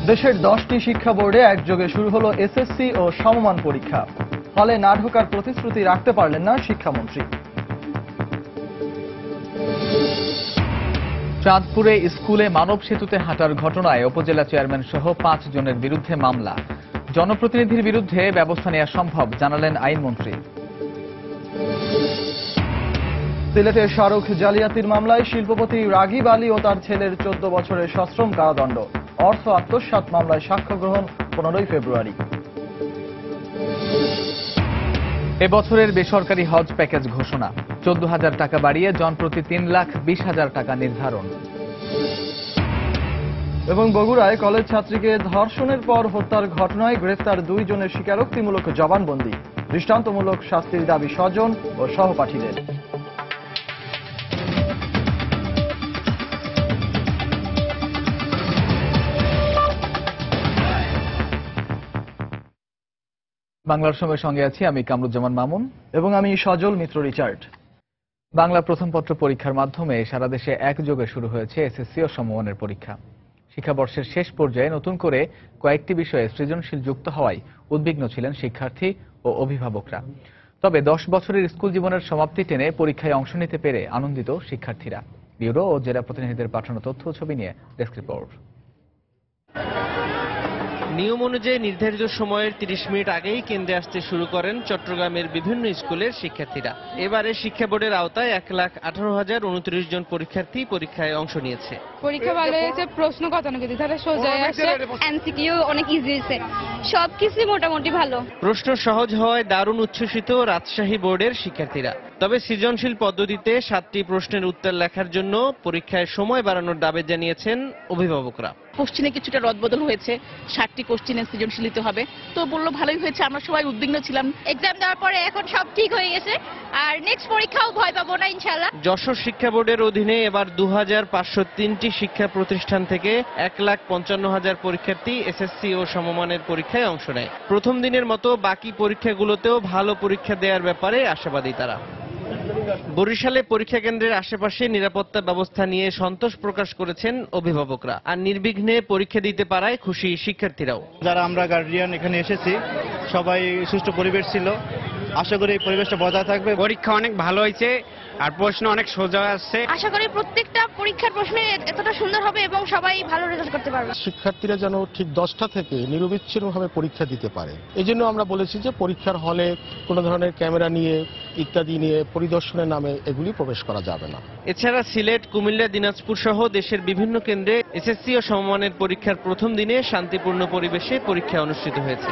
দেশের 10টি শিক্ষা বোর্ডে একযোগে শুরু হলো এসএসসি ও সমমান পরীক্ষা। হলে না ঢোকার প্রতিশ্রুতি রাখতে পারলেন না শিক্ষামন্ত্রী। চাঁদপুরে স্কুলে মানব সেতুতে হাঁটার ঘটনায় উপজেলা চেয়ারম্যান সহ 5 জনের বিরুদ্ধে মামলা। জনপ্রতিনিধির বিরুদ্ধে ব্যবস্থা নেওয়া সম্ভব জানালেন আইনমন্ত্রী। সিলেটের সড়ক জালিয়াতির মামলায় শিল্পপতি রাগিব আলী ও তার ছেলের 14 বছরের সশ্রম কারাদণ্ড। অর্থ আত্মসাৎ মামলায় সাক্ষ্য গ্রহণ 15 ফেব্রুয়ারি। এবছরের বেসরকারি হজ প্যাকেজ ঘোষণা, 14,000 টাকা বাড়িয়ে জনপ্রতি 3,20,000 টাকা নির্ধারণ। এবং বগুড়ায় কলেজ ছাত্রীকে ধর্ষণের পর হত্যার ঘটনায় গ্রেফতার 2 জনের স্বীকারোক্তিমূলক জবানবন্দি। দৃষ্টান্তমূলক শাস্তির দাবি স্বজন ও সহপাঠীদের। বাংলার সময়ের সঙ্গে আছি আমি কামরুজ্জামান মামুন এবং আমি সজল মিত্র রিচার্ড। বাংলা প্রথম পত্র পরীক্ষার মাধ্যমে সারা দেশে একযোগে শুরু হয়েছে এসএসসি ও সমমানের পরীক্ষা। শিক্ষাবর্ষের শেষ পর্যায়ে নতুন করে কয়েকটি বিষয়ে সৃজনশীল যুক্ত হওয়ায় উদ্বিগ্ন ছিলেন শিক্ষার্থী ও অভিভাবকরা। তবে 10 বছরের স্কুল জীবনের সমাপ্তি টেনে পরীক্ষায় অংশ নিতে পেরে আনন্দিত শিক্ষার্থীরা। ব্যুরো ও জেলা প্রতিনিধিদের পাঠানো তথ্য ছবি নিয়ে ডেস্ক রিপোর্ট। নিয়ম অনুযায়ী নির্ধারিত সময়ের 30 মিনিট আগেই কেন্দ্রে আসতে শুরু করেন চট্টগ্রামের বিভিন্ন স্কুলের শিক্ষার্থীরা। এবারে শিক্ষা বোর্ডের আওতায় 1,18,029 জন পরীক্ষার্থী পরীক্ষায় অংশ নিয়েছে। পরীক্ষা ভালো হয়েছে, প্রশ্ন গতানুগতিক ধারা সোজা আসছে, এমসিকিউ অনেক ইজি হয়েছে, সবকিছু মোটামুটি ভালো। প্রশ্ন সহজ হওয়ায় দারুণ উচ্ছ্বসিত রাজশাহী বোর্ডের শিক্ষার্থীরা। তবে সৃজনশীল পদ্ধতিতে 7টি প্রশ্নের উত্তর লেখার জন্য পরীক্ষায় সময় বাড়ানোর দাবি জানিয়েছেন অভিভাবকরা। কোশ্চিনে কিছুটা রদবদল হয়েছে, 7টি কোশ্চিনে সৃজনশীল দিতে হবে, তো বললো ভালোই হয়েছে। আমরা সবাই উদ্বিগ্ন ছিলাম। এক্সাম দেওয়ার পরে এখন সব ঠিক হয়ে গেছে, আর নেক্সট পরীক্ষাও ভয় পাবো না ইনশাআল্লাহ। যশোর শিক্ষা বোর্ডের অধীনে এবার 2,503টি শিক্ষা প্রতিষ্ঠান থেকে 1,55,000 পরীক্ষার্থী এসএসসি ও সমমানের পরীক্ষায় অংশ নেয়। প্রথম দিনের মতো বাকি পরীক্ষাগুলোতেও ভালো পরীক্ষা দেওয়ার ব্যাপারে আশাবাদী তারা। বরিশালে পরীক্ষা কেন্দ্রের আশেপাশে নিরাপত্তা ব্যবস্থা নিয়ে সন্তোষ প্রকাশ করেছেন অভিভাবকরা। আর নির্বিঘ্নে পরীক্ষা দিতে পারায় খুশি শিক্ষার্থীরাও। যারা আমরা গার্ডিয়ান এখানে এসেছি সবাই সুষ্ঠু পরিবেশ ছিল, আশা করি এই পরিবেশটা বজায় থাকবে। পরীক্ষা অনেক ভালো হয়েছে আর প্রশ্ন অনেক সোজা আসছে। আশা করি প্রত্যেকটা পরীক্ষার প্রশ্নে এতটা সুন্দর হবে এবং সবাই ভালো রেজাল্ট করতে পারবে। শিক্ষার্থীরা যেন ঠিক 10টা থেকে নিরবিচ্ছিন্নভাবে পরীক্ষা দিতে পারে, এই জন্য আমরা বলেছি যে পরীক্ষার হলে কোনো ধরনের ক্যামেরা নিয়ে ইত্যাদি নিয়ে পরিদর্শনের নামে এগুলি প্রবেশ করা যাবে না। এছাড়া সিলেট, কুমিল্লা, দিনাজপুর সহ দেশের বিভিন্ন কেন্দ্রে এসএসসি ও সমমানের পরীক্ষার প্রথম দিনে শান্তিপূর্ণ পরিবেশে পরীক্ষা অনুষ্ঠিত হয়েছে।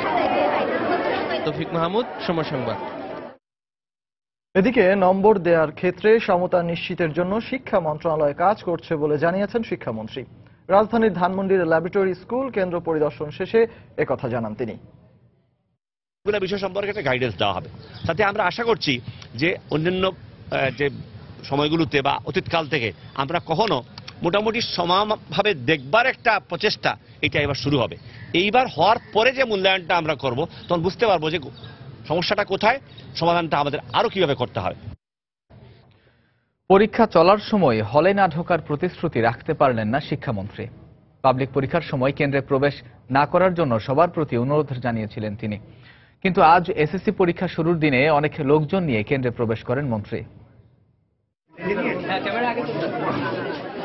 তৌফিক মাহমুদ, সময় সংবাদ। এদিকে নম্বর দেওয়ার ক্ষেত্রে সমতা নিশ্চিতের জন্য শিক্ষা মন্ত্রণালয় কাজ করছে বলে জানিয়েছেন শিক্ষামন্ত্রী। রাজধানীর ধানমন্ডির ল্যাবরেটরি স্কুল কেন্দ্র পরিদর্শন শেষে একথা জানান তিনি। বিষয় সম্পর্কে একটা গাইডেন্স দেওয়া হবে, তাতে আমরা আশা করছি যে অন্যান্য যে সময়গুলোতে বা অতীতকাল থেকে আমরা কখনো মোটামুটি সমানভাবে দেখবার একটা প্রচেষ্টা এটা এবার শুরু হবে। এইবার হওয়ার পরে যে মূল্যায়নটা আমরা করব তখন বুঝতে পারবো যে সমস্যাটা কোথায়, সমাধানটা আমাদের আরো কিভাবে করতে হবে। পরীক্ষা চলার সময় হলে না ঢোকার প্রতিশ্রুতি রাখতে পারলেন না শিক্ষামন্ত্রী। পাবলিক পরীক্ষার সময় কেন্দ্রে প্রবেশ না করার জন্য সবার প্রতি অনুরোধ জানিয়েছিলেন তিনি। কিন্তু আজ এসএসসি পরীক্ষা শুরুর দিনে অনেক লোকজন নিয়ে কেন্দ্রে প্রবেশ করেন মন্ত্রী।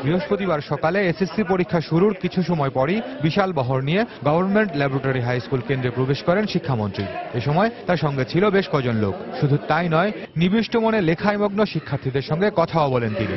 বৃহস্পতিবার সকালে এসএসসি পরীক্ষা শুরুর কিছু সময় পরই বিশাল বহর নিয়ে গভর্নমেন্ট ল্যাবরেটরি হাই স্কুল কেন্দ্রে প্রবেশ করেন শিক্ষামন্ত্রী। এ সময় তার সঙ্গে ছিল বেশ কজন লোক। শুধু তাই নয়, নিবিষ্ট মনে লেখায় মগ্ন শিক্ষার্থীদের সঙ্গে কথাও বলেন তিনি।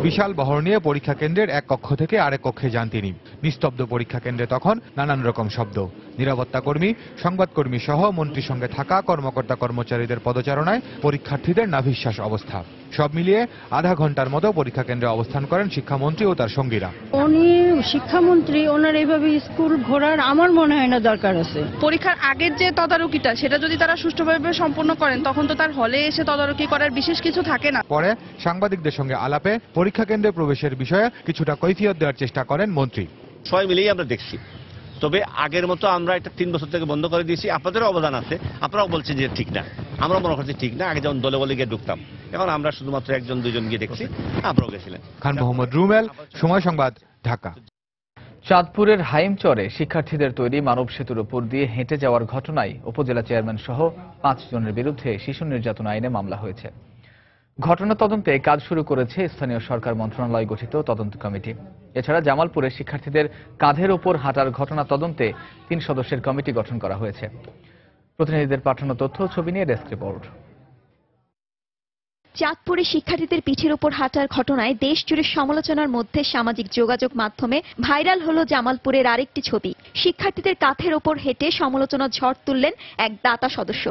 বিশাল বহর নিয়ে পরীক্ষা কেন্দ্রের এক কক্ষ থেকে আরেক কক্ষে যান তিনি। নিস্তব্ধ পরীক্ষা কেন্দ্রে তখন নানান রকম শব্দ। নিরাপত্তা কর্মী, সংবাদকর্মী সহ মন্ত্রীর সঙ্গে থাকা কর্মকর্তা কর্মচারীদের পদচারণায় পরীক্ষার্থীদের নাভিশ্বাস অবস্থা। সব মিলিয়ে আধা ঘন্টার মতো পরীক্ষা কেন্দ্রে অবস্থান করেন শিক্ষামন্ত্রী ও তার সঙ্গীরা। উনি শিক্ষামন্ত্রী, ওনার এইভাবে স্কুল ঘোরার আমার মনে হয় না দরকার আছে। পরীক্ষার আগের যে তদারকিটা সেটা যদি তারা সুষ্ঠুভাবে সম্পন্ন করেন তখন তো তার হলে এসে তদারকি করার বিশেষ কিছু থাকে না। পরে সাংবাদিকদের সঙ্গে আলাপে পরীক্ষা কেন্দ্রে প্রবেশের বিষয়ে কিছুটা কৈফিয়ত দেওয়ার চেষ্টা করেন মন্ত্রী। সবাই মিলেই আমরা দেখছি, তবে আগের মতো আমরা এটা 3 বছর থেকে বন্ধ করে দিয়েছি। আপনাদেরও অবদান আছে, আপনারাও বলছেন যে ঠিক না, আমরা মনে করছি ঠিক না। আগে যেমন দলে বলে গিয়ে ঢুকতাম, এখন আমরা শুধুমাত্র একজন দুজন গিয়ে দেখছি, আমরাও গেছিলেন। খান মোহাম্মদ রুমেল, সময় সংবাদ, ঢাকা। চাঁদপুরের হাইমচরে শিক্ষার্থীদের তৈরি মানব সেতুর উপর দিয়ে হেঁটে যাওয়ার ঘটনায় উপজেলা চেয়ারম্যান সহ 5 জনের বিরুদ্ধে শিশু নির্যাতন আইনে মামলা হয়েছে। ঘটনা তদন্তে কাজ শুরু করেছে স্থানীয় সরকার মন্ত্রণালয় গঠিত তদন্ত কমিটি। এছাড়া জামালপুরে শিক্ষার্থীদের কাঁধের ওপর হাঁটার ঘটনা তদন্তে 3 সদস্যের কমিটি গঠন করা হয়েছে। প্রতিনিধিদের পাঠানো তথ্য ও ছবি নিয়ে ডেস্ক রিপোর্ট। চাঁদপুরে শিক্ষার্থীদের পিঠের উপর হাঁটার ঘটনায় দেশ জুড়ে সমালোচনার মধ্যে সামাজিক যোগাযোগ মাধ্যমে ভাইরাল হলো জামালপুরের আরেকটি ছবি। শিক্ষার্থীদের কাঁধের ওপর হেঁটে সমালোচনার ঝড় তুললেন এক দাতা সদস্য।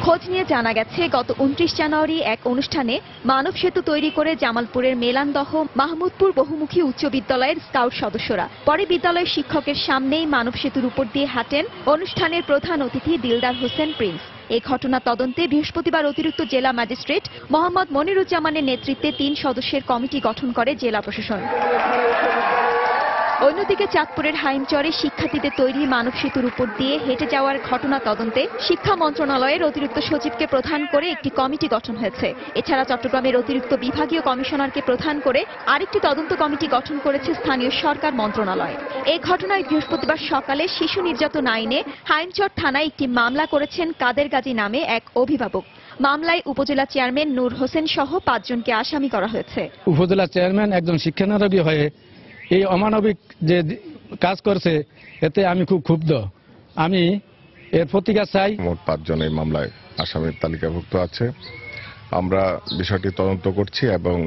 খোঁজ নিয়ে জানা গেছে, গত 29 জানুয়ারি এক অনুষ্ঠানে মানব সেতু তৈরি করে জামালপুরের মেলান্দহ মাহমুদপুর বহুমুখী উচ্চ বিদ্যালয়ের স্কাউট সদস্যরা পরে বিদ্যালয়ের শিক্ষকের সামনেই মানব সেতুর উপর দিয়ে হাঁটেন অনুষ্ঠানের প্রধান অতিথি দিলদার হোসেন প্রিন্স। এই ঘটনা তদন্তে বৃহস্পতিবার অতিরিক্ত জেলা ম্যাজিস্ট্রেট মোহাম্মদ মনিরুজ্জামানের নেতৃত্বে 3 সদস্যের কমিটি গঠন করে জেলা প্রশাসন। অন্যদিকে চাঁদপুরের হাইমচরে শিক্ষার্থীদের তৈরি মানব সেতুর উপর দিয়ে হেঁটে যাওয়ার ঘটনা তদন্তে শিক্ষা মন্ত্রণালয়ের অতিরিক্ত সচিবকে প্রধান করে একটি কমিটি গঠন হয়েছে। এছাড়া চট্টগ্রামের অতিরিক্ত বিভাগীয় কমিশনারকে প্রধান করে আরেকটি তদন্ত কমিটি গঠন করেছে স্থানীয় সরকার মন্ত্রণালয়। এই ঘটনায় বৃহস্পতিবার সকালে শিশু নির্যাতন আইনে হাইমচর থানায় একটি মামলা করেছেন কাদের গাজী নামে এক অভিভাবক। মামলায় উপজেলা চেয়ারম্যান নূর হোসেন সহ 5 জনকে আসামি করা হয়েছে। উপজেলা চেয়ারম্যান একজন শিক্ষানবিশ হয়ে এই অমানবিক যে কাজ করছে, এতে আমি খুব ক্ষুব্ধ। আমি এর প্রতিকার চাই। মোট 5 জন এই মামলায় আসামির তালিকাভুক্ত আছে। আমরা বিষয়টি তদন্ত করছি এবং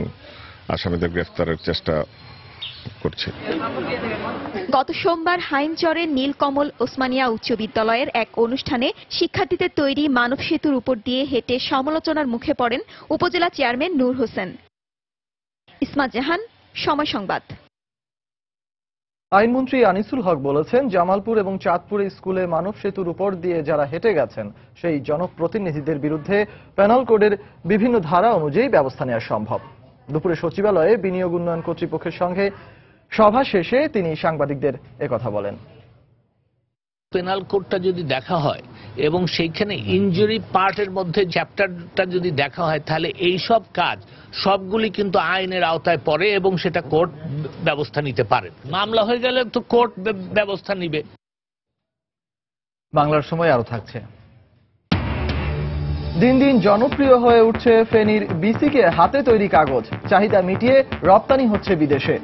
আসামিদের গ্রেফতারের চেষ্টা করছি। গত সোমবার হাইমচরের নীলকমল ওসমানিয়া উচ্চ বিদ্যালয়ের এক অনুষ্ঠানে শিক্ষার্থীদের তৈরি মানব সেতুর উপর দিয়ে হেঁটে সমালোচনার মুখে পড়েন উপজেলা চেয়ারম্যান নূর হোসেন। ইসমাত জাহান, সময় সংবাদ। আইনমন্ত্রী আনিসুল হক বলেছেন, জামালপুর এবং চাঁদপুরে স্কুলে মানব সেতুর উপর দিয়ে যারা হেঁটে গেছেন সেই জনপ্রতিনিধিদের বিরুদ্ধে পেনাল কোডের বিভিন্ন ধারা অনুযায়ী ব্যবস্থা নেওয়া সম্ভব। দুপুরে সচিবালয়ে বিনিয়োগ উন্নয়ন কর্তৃপক্ষের সঙ্গে সভা শেষে তিনি সাংবাদিকদের একথা বলেন। পেনাল কোডটা যদি দেখা হয় এবং সেইখানে ইনজুরি পার্টের মধ্যে চ্যাপ্টারটা যদি দেখা হয়, তাহলে এই সব কাজ সবগুলি কিন্তু আইনের আওতায় পড়ে এবং সেটা কোর্ট ব্যবস্থা নিতে পারে। মামলা হয়ে গেলে তো কোর্ট ব্যবস্থা নিবে। বাংলার সময় আরো থাকছে। দিন দিন জনপ্রিয় হয়ে উঠছে ফেনীর বিসিকে হাতে তৈরি কাগজ। চাহিদা মিটিয়ে রপ্তানি হচ্ছে বিদেশে।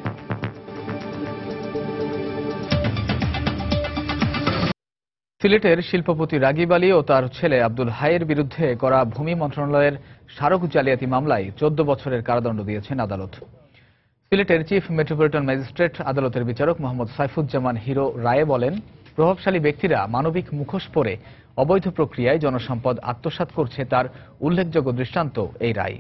সিলেটের শিল্পপতি রাগিব আলী ও তার ছেলে আব্দুল হাইয়ের বিরুদ্ধে করা ভূমি মন্ত্রণালয়ের স্মারক জালিয়াতি মামলায় 14 বছরের কারাদণ্ড দিয়েছেন আদালত। সিলেটের চিফ মেট্রোপলিটন ম্যাজিস্ট্রেট আদালতের বিচারক মোহাম্মদ সাইফুজ্জামান হিরো রায়ে বলেন, প্রভাবশালী ব্যক্তিরা মানবিক মুখোশ পরে অবৈধ প্রক্রিয়ায় জনসম্পদ আত্মসাৎ করছে, তার উল্লেখযোগ্য দৃষ্টান্ত এই রায়।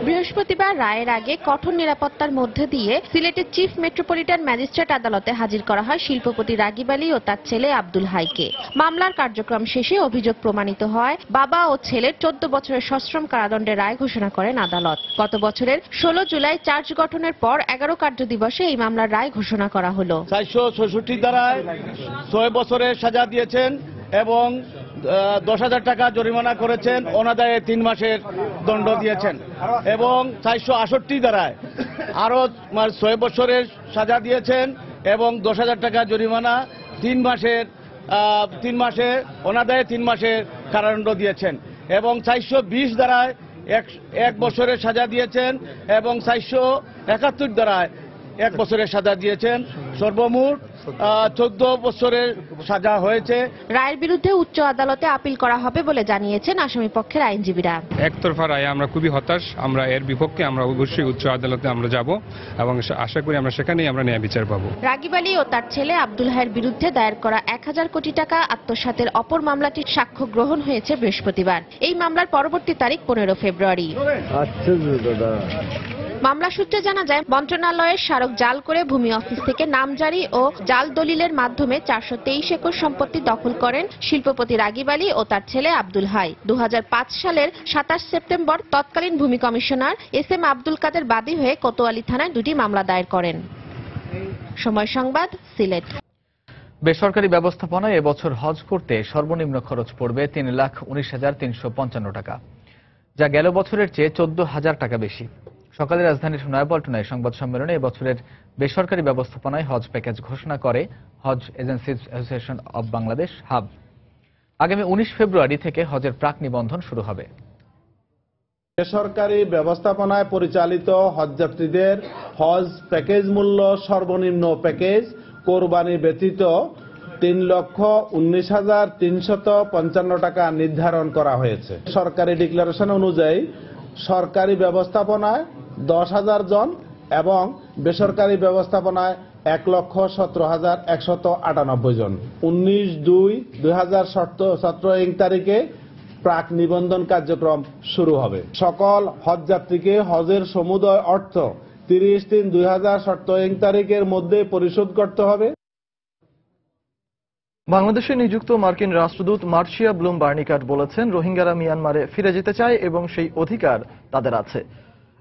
বৃহস্পতিবার রায়ের আগে কঠোর নিরাপত্তার মধ্যে দিয়ে সিলেটের চিফ মেট্রোপলিটন ম্যাজিস্ট্রেট আদালতে হাজির করা হয় শিল্পপতি রাগিব আলী ও তার ছেলে আব্দুল হাইকে। মামলার কার্যক্রম শেষে অভিযোগ প্রমাণিত হয়, বাবা ও ছেলের 14 বছরের সশ্রম কারাদণ্ডের রায় ঘোষণা করেন আদালত। গত বছরের 16 জুলাই চার্জ গঠনের পর 11 কার্য দিবসে এই মামলার রায় ঘোষণা করা হলো। 466 ধারায় 6 বছরের সাজা দিয়েছেন এবং 10,000 টাকা জরিমানা করেছেন, অনাদায়ে 3 মাসের দণ্ড দিয়েছেন এবং 468 ধারায় আরো 6 বছরের সাজা দিয়েছেন এবং 10,000 টাকা জরিমানা, 3 মাসে অনাদায়ে 3 মাসের কারাদণ্ড দিয়েছেন এবং 420 ধারায় 1 বছরের সাজা দিয়েছেন এবং 471 ধারায় 1 বছরের সাজা দিয়েছেন। সর্বমোট 14 বছরের সাজা হয়েছে। রায়ের বিরুদ্ধে উচ্চ আদালতে আপিল করা হবে বলে জানিয়েছেন আসামি পক্ষের আইনজীবীরা। একতরফা রায়ে আমরা খুবই হতাশ। আমরা এর বিপক্ষে আমরা অবশ্যই উচ্চ আদালতে আমরা যাব এবং আশা করি আমরা সেখানেই আমরা ন্যায় বিচার পাবো। রাগিব আলী ও তার ছেলে আব্দুল হাইয়ের বিরুদ্ধে দায়ের করা 1000 কোটি টাকা আত্মসাতের অপর মামলাটির সাক্ষ্য গ্রহণ হয়েছে বৃহস্পতিবার। এই মামলার পরবর্তী তারিখ 15 ফেব্রুয়ারি। মামলা সূত্রে জানা যায়, মন্ত্রণালয়ের স্মারক জাল করে ভূমি অফিস থেকে নামজারি ও জাল দলিলের মাধ্যমে 423 একর সম্পত্তি দখল করেন শিল্পপতি রাগিব আলী ও তার ছেলে আব্দুল হাই। 2005 সালের 27 সেপ্টেম্বর তৎকালীন ভূমি কমিশনার SM আব্দুল কাদের বাদী হয়ে কোতোয়ালি থানায় 2টি মামলা দায়ের করেন। সময় সংবাদ, সিলেট। বেসরকারি ব্যবস্থাপনায় এবছর হজ করতে সর্বনিম্ন খরচ পড়বে ৩,১৯,৩৫৫ টাকা, যা গেল বছরের চেয়ে ১৪,০০০ টাকা বেশি। সকালে রাজধানীর নয়াপল্টনায় সংবাদ সম্মেলনে এবছরের বেসরকারি ব্যবস্থাপনায় হজ প্যাকেজ ঘোষণা করে হজ agencies association of Bangladesh HAAB. আগামী ১৯ ফেব্রুয়ারি থেকে হজের প্রাক নিবন্ধন শুরু হবে। বেসরকারি ব্যবস্থাপনায় পরিচালিত হজযাত্রীদের হজ প্যাকেজ মূল্য সর্বনিম্ন প্যাকেজ কোরবানি ব্যতীত ৩,১৯,৩৫৫ টাকা নির্ধারণ করা হয়েছে। সরকারি ডিক্লারেশন অনুযায়ী সরকারি ব্যবস্থাপনায় ১০,০০০ জন এবং বেসরকারি ব্যবস্থাপনায় ১,১৭,১৯৮ জন। ১৯/২/২০১৭ তারিখে প্রাক নিবন্ধন কার্যক্রম শুরু হবে। সকল হজযাত্রীকে হজের সমুদয় অর্থ ৩০/৩/২০১৭ তারিখের মধ্যে পরিশোধ করতে হবে। বাংলাদেশে নিযুক্ত মার্কিন রাষ্ট্রদূত মার্শিয়া ব্লুম বার্নিকাট বলেছেন, রোহিঙ্গারা মিয়ানমারে ফিরে যেতে চায় এবং সেই অধিকার তাদের আছে।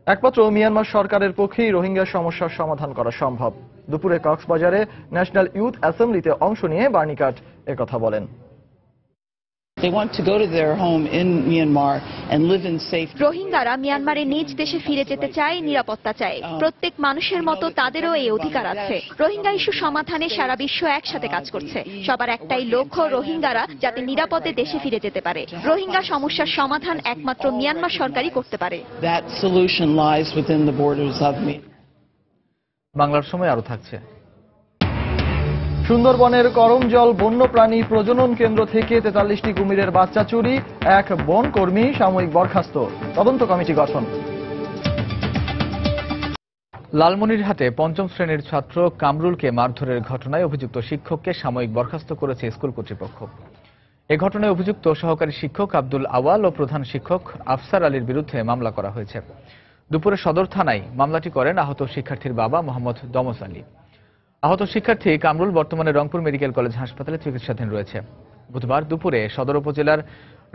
একমাত্র মিয়ানমার সরকারের পক্ষেই রোহিঙ্গা সমস্যার সমাধান করা সম্ভব। দুপুরে কক্সবাজারে ন্যাশনাল ইউথ অ্যাসেম্বলিতে অংশ নিয়ে বার্নিকাট একথা বলেন। রোহিঙ্গারা মিয়ানমারে নিজ দেশে ফিরে যেতে চায়, নিরাপত্তা চায়। প্রত্যেক মানুষের মতো তাদেরও এই অধিকার আছে। রোহিঙ্গা ইস্যু সমাধানে সারা বিশ্ব একসাথে কাজ করছে। সবার একটাই লক্ষ্য, রোহিঙ্গারা যাতে নিরাপদে দেশে ফিরে যেতে পারে। রোহিঙ্গা সমস্যার সমাধান একমাত্র মিয়ানমার সরকারই করতে পারে। বাংলার সময় আরো থাকছে। সুন্দরবনের করমজল বন্যপ্রাণী প্রজনন কেন্দ্র থেকে ৪৩টি কুমিরের বাচ্চা চুরি, এক বন কর্মী সাময়িক বরখাস্ত, তদন্ত কমিটি গঠন। লালমনিরহাটে পঞ্চম শ্রেণীর ছাত্র কামরুলকে মারধরের ঘটনায় অভিযুক্ত শিক্ষককে সাময়িক বরখাস্ত করেছে স্কুল কর্তৃপক্ষ। এ ঘটনায় অভিযুক্ত সহকারী শিক্ষক আব্দুল আওয়াল ও প্রধান শিক্ষক আফসার আলীর বিরুদ্ধে মামলা করা হয়েছে। দুপুরে সদর থানায় মামলাটি করেন আহত শিক্ষার্থীর বাবা মোহাম্মদ দমস আলী। আহত শিক্ষার্থী কামরুল বর্তমানে রংপুর মেডিকেল কলেজ হাসপাতালে চিকিৎসাধীন রয়েছে। বুধবার দুপুরে সদর উপজেলার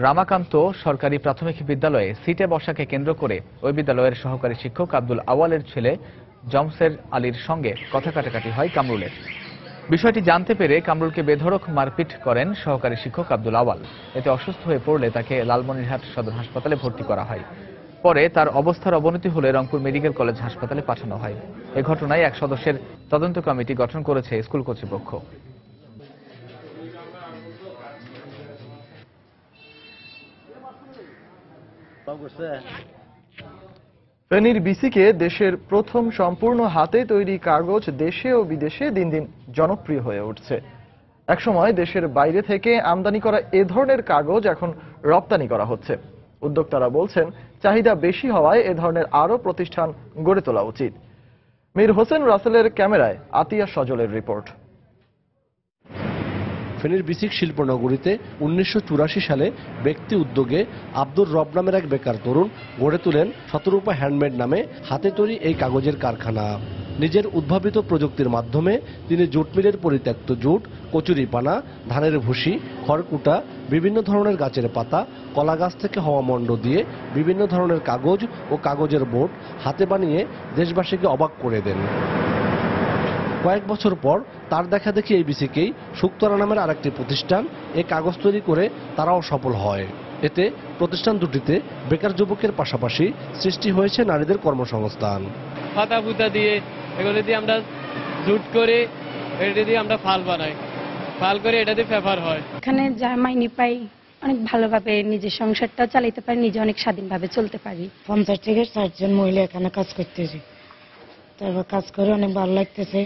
রামাকান্ত সরকারি প্রাথমিক বিদ্যালয়ে সিটে বসাকে কেন্দ্র করে ওই বিদ্যালয়ের সহকারী শিক্ষক আব্দুল আওয়ালের ছেলে জমসের আলীর সঙ্গে কথা কাটাকাটি হয় কামরুলের। বিষয়টি জানতে পেরে কামরুলকে বেধড়ক মারপিট করেন সহকারী শিক্ষক আব্দুল আওয়াল। এতে অসুস্থ হয়ে পড়লে তাকে লালমনিরহাট সদর হাসপাতালে ভর্তি করা হয়। পরে তার অবস্থার অবনতি হলে রংপুর মেডিকেল কলেজ হাসপাতালে পাঠানো হয়। এ ঘটনায় এক সদস্যের তদন্ত কমিটি গঠন করেছে স্কুল কর্তৃপক্ষ। ফেনীর বিসিকে দেশের প্রথম সম্পূর্ণ হাতে তৈরি কাগজ দেশে ও বিদেশে দিন দিন জনপ্রিয় হয়ে উঠছে। একসময় দেশের বাইরে থেকে আমদানি করা এ ধরনের কাগজ এখন রপ্তানি করা হচ্ছে। উদ্যোক্তারা বলছেন, চাহিদা বেশি হওয়ায় এ ধরনের আরও প্রতিষ্ঠান গড়ে তোলা উচিত। মীর হোসেন রাসেলের ক্যামেরায় আতিয়া সজলের রিপোর্ট। ফেনীর বিসিক শিল্পনগরীতে ১৯৮৪ সালে ব্যক্তি উদ্যোগে আব্দুর রব নামের এক বেকার তরুণ গড়ে তোলেন শতরূপা হ্যান্ডমেড নামে হাতে তৈরি এই কাগজের কারখানা। নিজের উদ্ভাবিত প্রযুক্তির মাধ্যমে তিনি জুট মিলের পরিত্যক্ত জুট, কচুরিপানা, ধানের ভুসি, খড়কুটা, বিভিন্ন ধরনের গাছের পাতা, কলা গাছ থেকে হওয়া মণ্ড দিয়ে বিভিন্ন ধরনের কাগজ ও কাগজের বোর্ড হাতে বানিয়ে দেশবাসীকে অবাক করে দেন। কয়েক বছর পর তার দেখা দেখি এই বিসিকেই শুক্তরা নামের আরেকটি প্রতিষ্ঠান এই কাগজ তৈরি করে তারাও সফল হয়। এতে প্রতিষ্ঠান দুটিতে বেকার যুবকের পাশাপাশি সৃষ্টি হয়েছে নারীদের কর্মসংস্থান। পাতা পুতা দিয়ে এগুলো দিয়ে আমরা জুট করে এটা দিয়ে আমরা ফাল বানাই, ফাল করে এটা দিয়ে পেপার হয়। এখানে যা মাইনে পাই অনেক ভালোভাবে নিজের সংসারটা চালাতে পারি, নিজে অনেক স্বাধীনভাবে চলতে পারি। 50 থেকে 60 জন মহিলা এখানে কাজ করতেছে, তারপর কাজ করে অনেক ভালো লাগতেছে।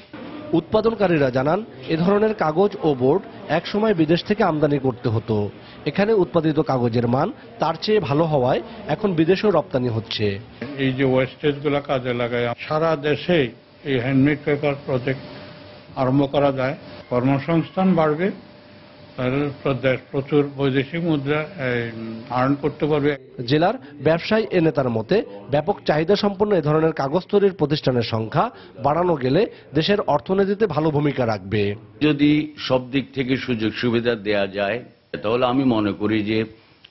উৎপাদনকারীরা জানান, এ ধরনের কাগজ ও বোর্ড একসময় বিদেশ থেকে আমদানি করতে হতো। এখানে উৎপাদিত কাগজের মান তার চেয়ে ভালো হওয়ায় এখন বিদেশেও রপ্তানি হচ্ছে। এই যে ওয়েস্টেজগুলো কাজে লাগায় সারা দেশে এই হ্যান্ডমেড পেপার প্রজেক্ট আরম্ভ করা যায়, কর্মসংস্থান বাড়বে, প্রচুর বৈদেশিক মুদ্রা আর্ন করতে পারবে। জেলার ব্যবসায়ী এ নেতার মতে ব্যাপক চাহিদা সম্পন্ন এ ধরনের কাগজ তৈরির প্রতিষ্ঠানের সংখ্যা বাড়ানো গেলে দেশের অর্থনীতিতে ভালো ভূমিকা রাখবে। যদি সব দিক থেকে সুযোগ সুবিধা দেয়া যায় তাহলে আমি মনে করি যে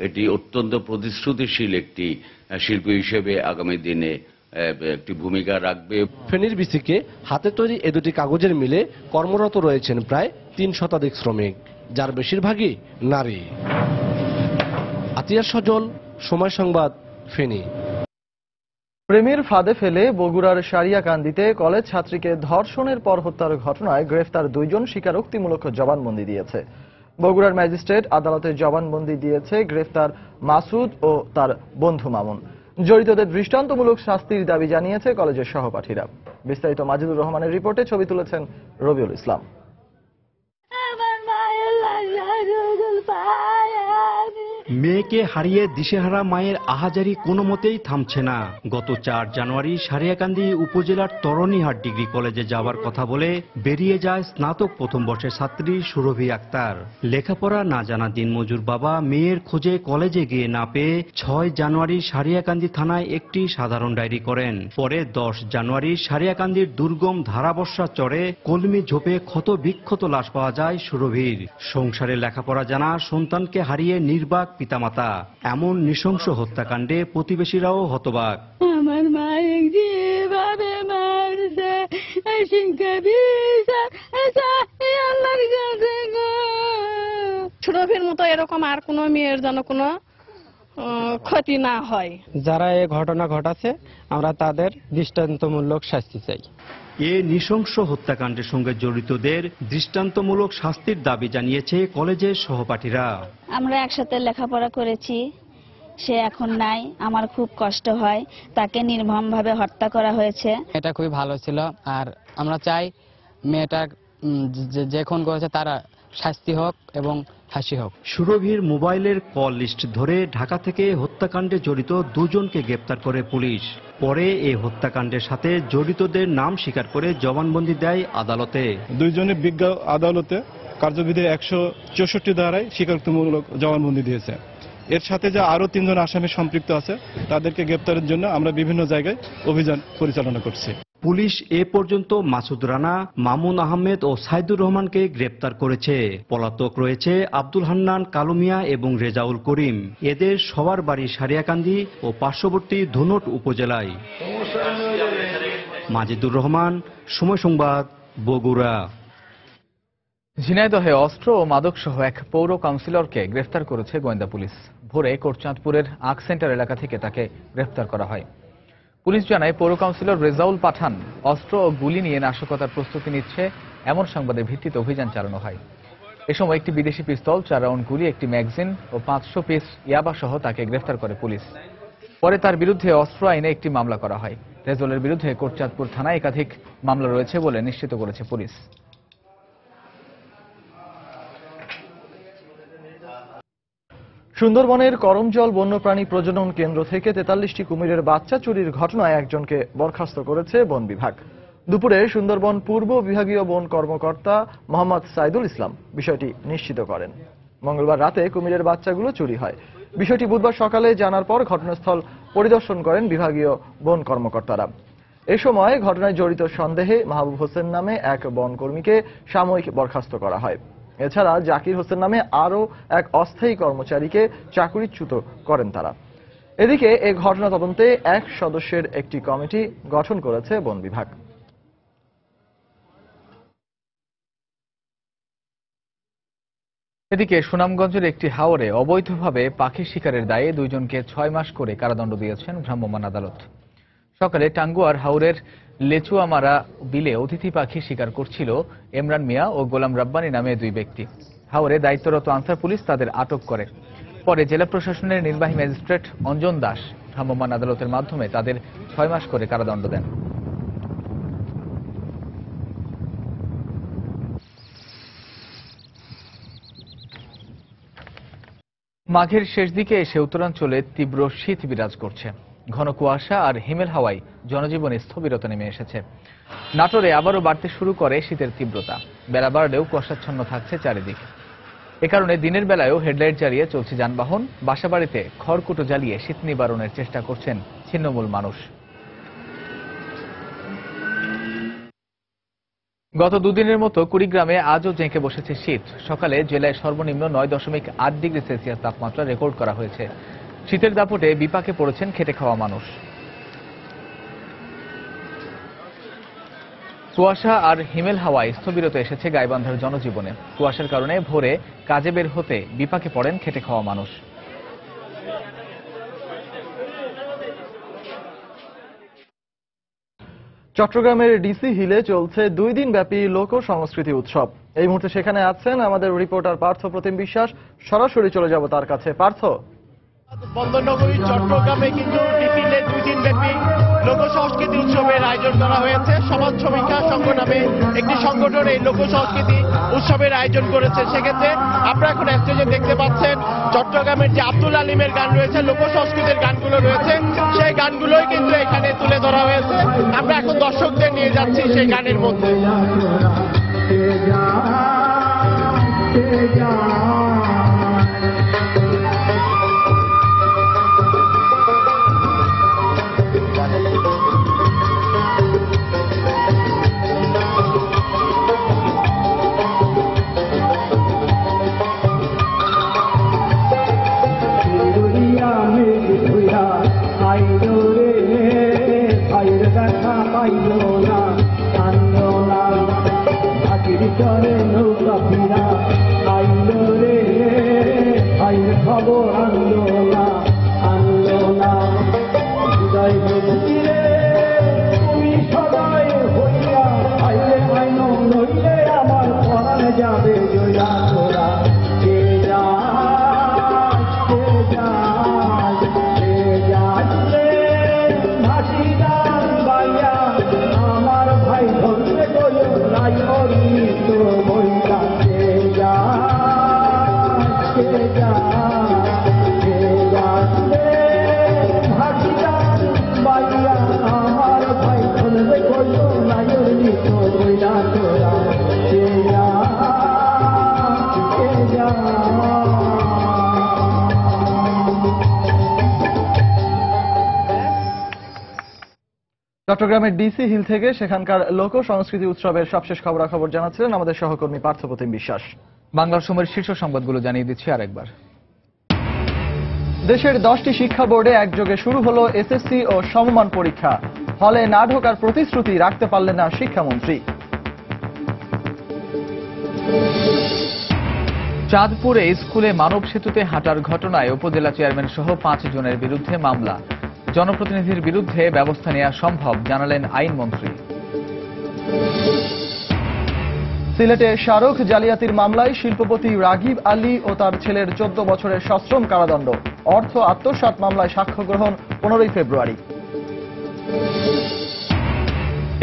এটি অত্যন্ত প্রতিশ্রুতিশীল একটি শিল্প হিসেবে আগামী দিনে একটি ভূমিকা রাখবে। ফেনীর বিসিকে হাতে তৈরি এ দুটি কাগজের মিলে কর্মরত রয়েছেন প্রায় ৩ শতাধিক শ্রমিক, যার বেশিরভাগই নারী। আতিয়ার সজল, সময় সংবাদ, ফেনী। প্রেমের ফাঁদে ফেলে বগুড়ার সারিয়াকান্দিতে কলেজ ছাত্রীকে ধর্ষণের পর হত্যার ঘটনায় গ্রেফতার 2 জন স্বীকারোক্তিমূলক জবানবন্দি দিয়েছে। বগুড়ার ম্যাজিস্ট্রেট আদালতে জবানবন্দি দিয়েছে গ্রেফতার মাসুদ ও তার বন্ধু মামুন। জড়িতদের দৃষ্টান্তমূলক শাস্তির দাবি জানিয়েছে কলেজের সহপাঠীরা। বিস্তারিত মাজিদুর রহমানের রিপোর্টে, ছবি তুলেছেন রবিউল ইসলাম। মেয়েকে হারিয়ে দিশেহারা মায়ের আহাজারি কোনো মতেই থামছে না। গত 4 জানুয়ারি সারিয়াকান্দি উপজেলার তরণীহাট ডিগ্রি কলেজে যাওয়ার কথা বলে বেরিয়ে যায় স্নাতক প্রথম বর্ষের ছাত্রী সুরভি আক্তার। লেখাপড়া না জানা দিনমজুর বাবা মেয়ের খোঁজে কলেজে গিয়ে না পেয়ে 6 জানুয়ারি সারিয়াকান্দি থানায় একটি সাধারণ ডায়েরি করেন। পরে 10 জানুয়ারি সারিয়াকান্দির দুর্গম ধারাবর্ষা চরে কলমি ঝোপে ক্ষত বিক্ষত লাশ পাওয়া যায় সুরভির। সংসারে লেখাপড়া জানা সন্তানকে হারিয়ে নির্বাক পিতামাতা। এমন নৃশংস হত্যাকাণ্ডে প্রতিবেশীরাও হতবাক। আমার মা যেভাবে মারছে, সুরভির মতো এরকম আর কোনো মেয়ের যেন কোনো ক্ষতি না হয়। যারা এই ঘটনা ঘটাচ্ছে আমরা তাদের দৃষ্টান্তমূলক শাস্তি চাই। এ নৃশংস হত্যাকাণ্ডের সঙ্গে জড়িতদের দৃষ্টান্তমূলক শাস্তির দাবি জানিয়েছে কলেজের সহপাঠীরা। আমরা একসাথে লেখাপড়া করেছি, সে এখন নাই, আমার খুব কষ্ট হয়। তাকে নির্মমভাবে হত্যা করা হয়েছে। এটা খুবই ভালো ছিল, আর আমরা চাই মেয়েটা যে খুন করেছে তারা শাস্তি হোক এবং ফাঁসি হোক। সুরভির মোবাইলের কল লিস্ট ধরে ঢাকা থেকে হত্যাকাণ্ডে জড়িত 2 জনকে গ্রেপ্তার করে পুলিশ। পরে এই হত্যাকাণ্ডের সাথে জড়িতদের নাম স্বীকার করে জবানবন্দি দেয় আদালতে। 2 জনের বিজ্ঞ আদালতে কার্যবিধির 164 ধারায় স্বীকারোক্তিমূলক জবানবন্দি দিয়েছে। এর সাথে যে আরো 3 জন আসামি সম্পৃক্ত আছে তাদেরকে গ্রেপ্তারের জন্য আমরা বিভিন্ন জায়গায় অভিযান পরিচালনা করছি। পুলিশ এ পর্যন্ত মাসুদ রানা, মামুন আহমেদ ও সাইদুর রহমানকে গ্রেপ্তার করেছে। পলাতক রয়েছে আব্দুল হান্নান, কালুমিয়া এবং রেজাউল করিম। এদের সবার বাড়ি সারিয়াকান্দি ও পার্শ্ববর্তী ধুনট উপজেলায়। মাজিদুর রহমান, সময় সংবাদ, বগুড়া। ঝিনাইদহে অস্ত্র ও মাদকসহ এক পৌর কাউন্সিলরকে গ্রেফতার করেছে গোয়েন্দা পুলিশ। ভোরে কোটচাঁদপুরের আখ সেন্টার এলাকা থেকে তাকে গ্রেফতার করা হয়। পুলিশ জানায় পৌর কাউন্সিলর রেজাউল পাঠান অস্ত্র ও গুলি নিয়ে নাশকতার প্রস্তুতি নিচ্ছে এমন সংবাদের ভিত্তিতে অভিযান চালানো হয়। এ সময় একটি বিদেশি পিস্তল, 4 রাউন্ড গুলি, একটি ম্যাগাজিন ও 500 পিস ইয়াবা সহ তাকে গ্রেফতার করে পুলিশ। পরে তার বিরুদ্ধে অস্ত্র আইনে একটি মামলা করা হয়। রেজাউলের বিরুদ্ধে কোটচাঁদপুর থানায় একাধিক মামলা রয়েছে বলে নিশ্চিত করেছে পুলিশ। সুন্দরবনের করমজল বন্যপ্রাণী প্রজনন কেন্দ্র থেকে 43টি কুমিরের বাচ্চা চুরির ঘটনায় একজনকে বরখাস্ত করেছে বন বিভাগ। দুপুরে সুন্দরবন পূর্ব বিভাগীয় বন কর্মকর্তা মোহাম্মদ সাইদুল ইসলাম বিষয়টি নিশ্চিত করেন। মঙ্গলবার রাতে কুমিরের বাচ্চাগুলো চুরি হয়। বিষয়টি বুধবার সকালে জানার পর ঘটনাস্থল পরিদর্শন করেন বিভাগীয় বন কর্মকর্তারা। এ সময় ঘটনায় জড়িত সন্দেহে মাহবুব হোসেন নামে এক বনকর্মীকে সাময়িক বরখাস্ত করা হয়। এছাড়া জাকির হোসেন নামে আরও এক অস্থায়ী কর্মচারীকে চাকরিচ্যুত করেন তারা। এদিকে এই ঘটনা তদন্তে 1 সদস্যের একটি কমিটি গঠন করেছে বন বিভাগ। এদিকে সুনামগঞ্জের একটি হাওরে অবৈধভাবে পাখি শিকারের দায়ে 2 জনকে 6 মাস করে কারাদণ্ড দিয়েছেন ভ্রাম্যমাণ আদালত। সকালে টাঙ্গুয়ার হাওরের লেচুয়ামারা বিলে অতিথি পাখি শিকার করছিল ইমরান মিয়া ও গোলাম রাব্বানী নামে 2 ব্যক্তি। হাওরে দায়িত্বরত আনসার পুলিশ তাদের আটক করে। পরে জেলা প্রশাসনের নির্বাহী ম্যাজিস্ট্রেট অঞ্জন দাস ভ্রাম্যমাণ আদালতের মাধ্যমে তাদের 6 মাস করে কারাদণ্ড দেন। মাঘের শেষ দিকে এসে উত্তরাঞ্চলে তীব্র শীত বিরাজ করছে। ঘন কুয়াশা আর হিমেল হাওয়ায় জনজীবনে স্থবিরতা নেমে এসেছে। নাটোরে আবারও বাড়তে শুরু করে শীতের তীব্রতা। বেলা বাড়লেও কুয়াশাচ্ছন্ন থাকছে চারিদিক। এ কারণে দিনের বেলায়ও হেডলাইট জ্বালিয়ে চলছে যানবাহন। বাসাবাড়িতে খড়কুটো জ্বালিয়ে শীত নিবারণের চেষ্টা করছেন ছিন্নমূল মানুষ। গত 2 দিনের মতো কুড়িগ্রামে আজও জেঁকে বসেছে শীত। সকালে জেলায় সর্বনিম্ন 9.8 ডিগ্রি সেলসিয়াস তাপমাত্রা রেকর্ড করা হয়েছে। শীতের দাপটে বিপাকে পড়েছেন খেটে খাওয়া মানুষ। কুয়াশা আর হিমেল হাওয়ায় স্থবিরত এসেছে গাইবান্ধার জনজীবনে। কুয়াশার কারণে ভোরে কাজে বের হতে বিপাকে পড়েন খেটে খাওয়া মানুষ। চট্টগ্রামের ডিসি হিলে চলছে 2 দিন ব্যাপী লোক সংস্কৃতি উৎসব। এই মুহূর্তে সেখানে আছেন আমাদের রিপোর্টার পার্থ প্রতিম বিশ্বাস। সরাসরি চলে যাব তার কাছে। পার্থ, বন্দরনগরী চট্টগ্রামে কিন্তু ডিসি হিলে 2 দিন ব্যাপী লোক সংস্কৃতি উৎসবের আয়োজন করা হয়েছে। সমাজ সমীক্ষা সংঘ নামে একটি সংগঠন এই লোক সংস্কৃতি উৎসবের আয়োজন করেছে। সেক্ষেত্রে আপনারা এখন স্টেজে দেখতে পাচ্ছেন চট্টগ্রামের যে আব্দুল আলিমের গান রয়েছে, লোক সংস্কৃতির গানগুলো রয়েছে, সেই গানগুলোই কিন্তু এখানে তুলে ধরা হয়েছে। আমরা এখন দর্শকদের নিয়ে যাচ্ছি সেই গানের মধ্যে। খবর আনলো না হৃদয় রে তুমি সদাই হইয়া আইলে আইন নইলে আমার পরাণ যাবে জয়া তোরা কে যাচ্ছে ভাসি গান বাইয়া আমার ভাই ধরতে গেল নাই অরিত বইয়া কে চট্টগ্রামের ডিসি হিল থেকে সেখানকার লোক সংস্কৃতি উৎসবের সবশেষ খবরাখবর জানাচ্ছিলেন আমাদের সহকর্মী পার্থ প্রতিম বিশ্বাস। বাংলার সময়ের শীর্ষ সংবাদগুলো জানিয়ে দিচ্ছি আরেকবার। দেশের 10টি শিক্ষা বোর্ডে একযোগে শুরু হলো এসএসসি ও সমমান পরীক্ষা। হলে না ঢোকার প্রতিশ্রুতি রাখতে পারলেন না শিক্ষামন্ত্রী। চাঁদপুরে স্কুলে মানব সেতুতে হাঁটার ঘটনায় উপজেলা চেয়ারম্যান সহ 5 জনের বিরুদ্ধে মামলা। জনপ্রতিনিধির বিরুদ্ধে ব্যবস্থা নেওয়া সম্ভব জানালেন আইনমন্ত্রী। সিলেটে স্মারক জালিয়াতির মামলায় শিল্পপতি রাগিব আলী ও তার ছেলের 14 বছরের সশ্রম কারাদণ্ড। অর্থ আত্মসাৎ মামলায় সাক্ষ্য গ্রহণ 15 ফেব্রুয়ারি।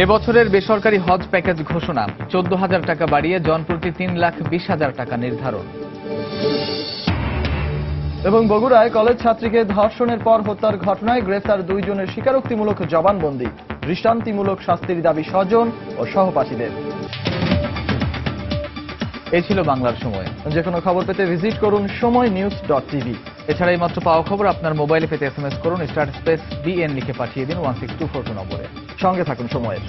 এবছরের বেসরকারি হজ প্যাকেজ ঘোষণা, 14,000 টাকা বাড়িয়ে জনপ্রতি 3,20,000 টাকা নির্ধারণ। এবং বগুড়ায় কলেজ ছাত্রীকে ধর্ষণের পর হত্যার ঘটনায় গ্রেফতার 2 জনের স্বীকারোক্তিমূলক জবানবন্দি। দৃষ্টান্তিমূলক শাস্তির দাবি স্বজন ও সহপাঠীদের। এই ছিল বাংলার সময়। যে কোনো খবর পেতে ভিজিট করুন সময়নিউজ.tv। এছাড়া এই মাত্র পাওয়া খবর আপনার মোবাইলে পেতে SMS করুন *BN লিখে পাঠিয়ে দিন 16242 নম্বরে। সঙ্গে থাকুন সময়ের।